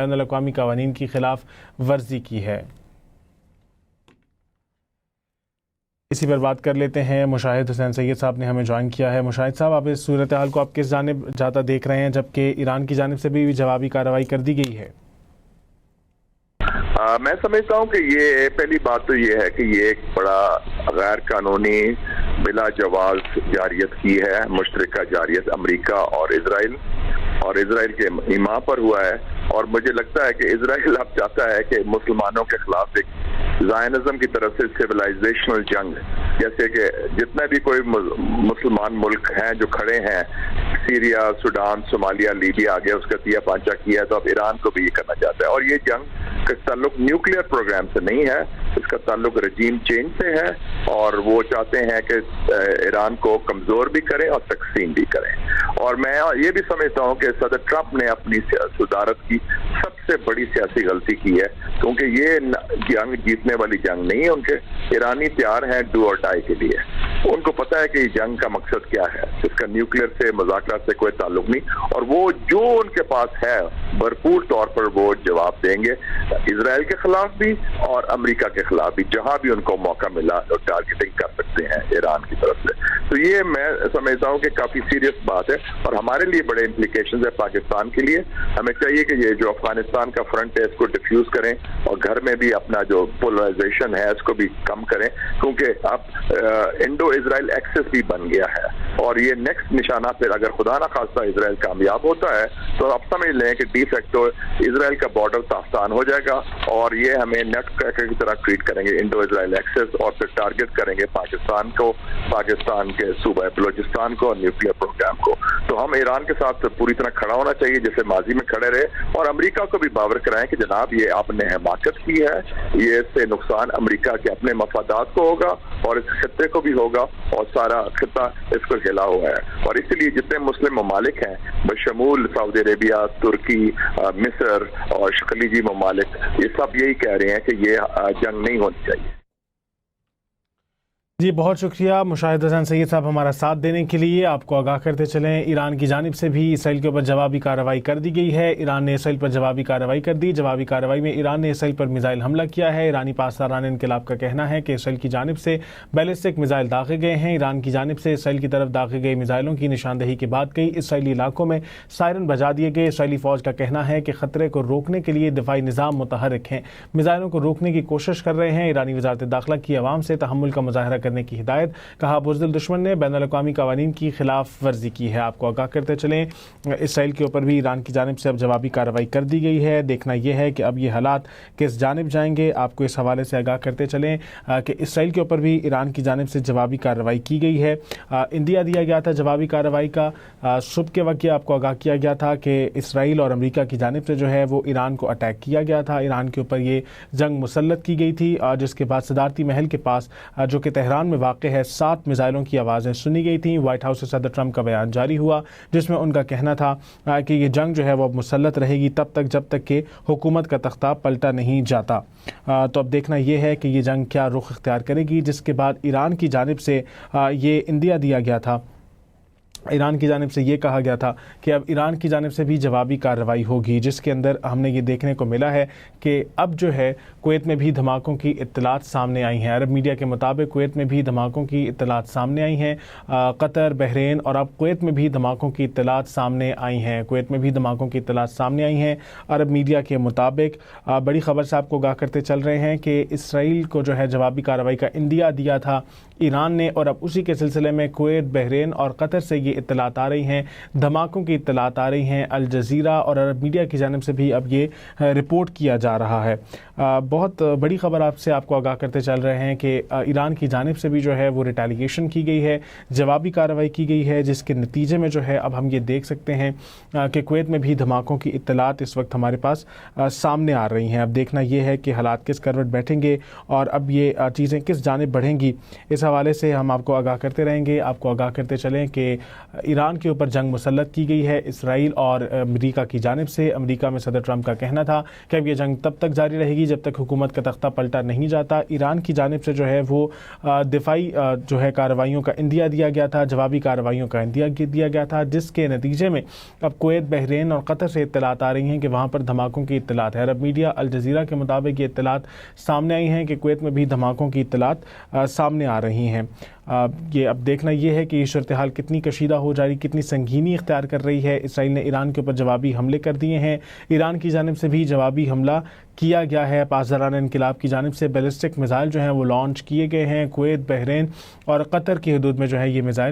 بین الاقوامی قوانین کی خلاف ورزی کی ہے۔ اسی پر بات کر لیتے ہیں، مشاہد حسین سید صاحب نے ہمیں جوائن کیا ہے۔ مشاہد صاحب، آپ اس صورتحال کو آپ کس جانب جاتا دیکھ رہے ہیں، جبکہ ایران کی جانب سے بھی جوابی کارروائی کر دی گئی ہے؟ میں سمجھتا ہوں کہ یہ پہلی بات تو یہ ہے کہ یہ ایک بڑا غیر قانونی بلا جواز جاریت کی ہے، مشترکہ جاریت امریکہ اور اسرائیل کے ایما پر ہوا ہے، اور مجھے لگتا ہے کہ اسرائیل اب چاہتا ہے کہ مسلمانوں کے خلاف ایک زائنزم کی طرف سے سویلائزیشنل جنگ، جیسے کہ جتنے بھی کوئی مسلمان ملک ہیں جو کھڑے ہیں، سیریا، سوڈان، صومالیہ، لیبیا آگے اس کا تیا پانچا کیا ہے، تو اب ایران کو بھی یہ کرنا چاہتا ہے۔ اور یہ جنگ کا تعلق نیوکلیئر پروگرام سے نہیں ہے، اس کا تعلق رجیم چینج سے ہے، اور وہ چاہتے ہیں کہ ایران کو کمزور بھی کریں اور تقسیم بھی کریں۔ اور میں یہ بھی سمجھتا ہوں کہ صدر ٹرمپ نے اپنی صدارت کی سب سے بڑی سیاسی غلطی کی ہے، کیونکہ یہ جنگ جیتنے والی جنگ نہیں ہے۔ ان کے ایرانی تیار ہیں ڈو اور ڈائی کے لیے، ان کو پتہ ہے کہ یہ جنگ کا مقصد کیا ہے، اس کا نیوکلیئر سے مذاکرات سے کوئی تعلق نہیں، اور وہ جو ان کے پاس ہے بھرپور طور پر وہ جواب دیں گے، اسرائیل کے خلاف بھی اور امریکہ کے خلاف بھی، جہاں بھی ان کو موقع ملا ٹارگیٹنگ کر سکتے ہیں ایران کی طرف سے۔ تو یہ میں سمجھتا ہوں کہ کافی سیریس بات ہے، اور ہمارے لیے بڑے امپلیکیشنز ہے پاکستان کے لیے۔ ہمیں چاہیے کہ یہ جو افغانستان کا فرنٹ ہے اس کو ڈیفیوز کریں، اور گھر میں بھی اپنا جو پولرائزیشن ہے اس کو بھی کم کریں، کیونکہ اب انڈو اسرائیل ایکسس بھی بن گیا ہے، اور یہ نیکسٹ نشانہ پھر اگر خدا نہ خواستہ اسرائیل کامیاب ہوتا ہے تو آپ سمجھ لیں کہ ڈی فیکٹو اسرائیل کا بارڈر تافتان ہو جائے گا، اور یہ ہمیں نیٹ کریکر کی طرح ٹریٹ کریں گے انڈو اسرائیل ایکسس، اور پھر ٹارگٹ کریں گے پاکستان کو، پاکستان کے صوبہ بلوچستان کو اور نیوکلیئر پروگرام کو۔ تو ہم ایران کے ساتھ پوری طرح کھڑا ہونا چاہیے جیسے ماضی میں کھڑے رہے، اور امریکہ کو بھی باور کرائیں کہ جناب یہ آپ نے حماقت کی ہے، یہ اس سے نقصان امریکہ کے اپنے مفادات کو ہوگا اور اس خطے کو بھی ہوگا، اور سارا خطہ اس کو ہلا ہوا ہے۔ اور اسی لیے جتنے مسلم ممالک ہیں بشمول سعودی عربیہ، ترکی، مصر اور خلیجی ممالک، یہ سب یہی کہہ رہے ہیں کہ یہ جنگ نہیں ہونی چاہیے۔ جی بہت شکریہ مشاہد حسین سید صاحب ہمارا ساتھ دینے کے لیے۔ آپ کو آگاہ کرتے چلیں، ایران کی جانب سے بھی اسرائیل کے اوپر جوابی کارروائی کر دی گئی ہے۔ ایران نے اسرائیل پر جوابی کارروائی کر دی۔ جوابی کارروائی میں ایران نے اسرائیل پر میزائل حملہ کیا ہے۔ ایرانی پاسداران انقلاب کا کہنا ہے کہ اسرائیل کی جانب سے بیلسٹک میزائل داغے گئے ہیں۔ ایران کی جانب سے اسرائیل کی طرف داغے گئے میزائلوں کی نشاندہی کے بعد کئی اسرائیلی علاقوں میں سائرن بجا دیے گئے۔ اسرائیلی فوج کا کہنا ہے کہ خطرے کو روکنے کے لیے دفاعی نظام متحرک ہیں، میزائلوں کو روکنے کی کوشش کر رہے ہیں۔ ایرانی وزارت داخلہ کی عوام سے تحمل کا مظاہرہ کرنے کی ہدایت، کہا بزدل دشمن نے بین الاقوامی قوانین کی خلاف ورزی کی ہے۔ آپ کو آگاہ کرتے چلیں، اسرائیل کے اوپر بھی ایران کی جانب سے اب جوابی کارروائی کر دی گئی ہے۔ دیکھنا یہ ہے کہ اب یہ حالات کس جانب جائیں گے۔ آپ کو اس حوالے سے آگاہ کرتے چلیں کہ اسرائیل کے اوپر بھی ایران کی جانب سے جوابی کارروائی کی گئی ہے۔ اندیا دیا گیا تھا جوابی کارروائی کا، صبح کے وقت آپ کو آگاہ کیا گیا تھا کہ اسرائیل اور امریکہ کی جانب سے جو ہے وہ ایران کو اٹیک کیا گیا تھا، ایران کے اوپر یہ جنگ مسلط کی گئی تھی، جس کے بعد صدارتی محل کے پاس جو کہ تہران میں واقع ہے 7 میزائلوں کی آوازیں سنی گئی تھیں۔ وائٹ ہاؤس سے صدر ٹرمپ کا بیان جاری ہوا جس میں ان کا کہنا تھا کہ یہ جنگ جو ہے وہ اب مسلط رہے گی تب تک جب تک کہ حکومت کا تختہ پلٹا نہیں جاتا۔ تو اب دیکھنا یہ ہے کہ یہ جنگ کیا رخ اختیار کرے گی، جس کے بعد ایران کی جانب سے یہ اندیا دیا گیا تھا، ایران کی جانب سے یہ کہا گیا تھا کہ اب ایران کی جانب سے بھی جوابی کارروائی ہوگی، جس کے اندر ہم نے یہ دیکھنے کو ملا ہے کہ اب جو ہے کویت میں بھی دھماکوں کی اطلاعات سامنے آئی ہیں۔ عرب میڈیا کے مطابق کویت میں بھی دھماکوں کی اطلاعات سامنے آئی ہیں، قطر، بحرین اور اب کویت میں بھی دھماکوں کی اطلاعات سامنے آئی ہیں، کویت میں بھی دھماکوں کی اطلاعات سامنے آئی ہیں۔ عرب میڈیا کے مطابق بڑی خبر سے آپ کو آگاہ کرتے چل رہے ہیں کہ اسرائیل کو جو ہے جوابی کارروائی کا اندیا دیا تھا ایران نے، اور اب اسی کے سلسلے میں کویت، بحرین اور قطر سے یہ اطلاعات آ رہی ہیں، دھماکوں کی اطلاعات آ رہی ہیں۔ الجزیرہ اور عرب میڈیا کی جانب سے بھی اب یہ رپورٹ کیا جا رہا ہے۔ بہت بڑی خبر آپ کو آگاہ کرتے چل رہے ہیں کہ ایران کی جانب سے بھی جو ہے وہ ریٹیلیشن کی گئی ہے، جوابی کارروائی کی گئی ہے، جس کے نتیجے میں جو ہے اب ہم یہ دیکھ سکتے ہیں کہ کویت میں بھی دھماکوں کی اطلاعات اس وقت ہمارے پاس سامنے آ رہی ہیں۔ اب دیکھنا یہ ہے کہ حالات کس کروٹ بیٹھیں گے اور اب یہ چیزیں کس جانب بڑھیں گی، اس حوالے سے ہم آپ کو آگاہ کرتے رہیں گے۔ آپ کو آگاہ کرتے چلیں کہ ایران کے اوپر جنگ مسلط کی گئی ہے اسرائیل اور امریکہ کی جانب سے۔ امریکہ میں صدر ٹرمپ کا کہنا تھا کہ اب یہ جنگ تب تک جاری رہے گی جب تک حکومت کا تختہ پلٹا نہیں جاتا۔ ایران کی جانب سے جو ہے وہ دفاعی جو ہے کارروائیوں کا اندیا دیا گیا تھا، جوابی کارروائیوں کا اندیا دیا گیا تھا، جس کے نتیجے میں اب کویت، بحرین اور قطر سے اطلاعات آ رہی ہیں کہ وہاں پر دھماکوں کی اطلاعات ہے۔ عرب میڈیا الجزیرہ کے مطابق یہ اطلاعات سامنے آئی ہیں کہ کویت میں بھی دھماکوں کی اطلاعات سامنے آ رہی ہیں۔ یہ اب دیکھنا یہ ہے کہ یہ صورتحال کتنی کشیدہ ہو جا رہی، کتنی سنگینی اختیار کر رہی ہے۔ اسرائیل نے ایران کے اوپر جوابی حملے کر دیے ہیں، ایران کی جانب سے بھی جوابی حملہ کیا گیا ہے۔ پاسداران انقلاب کی جانب سے بیلسٹک میزائل جو ہیں وہ لانچ کیے گئے ہیں۔ کویت، بحرین اور قطر کی حدود میں جو ہے یہ میزائل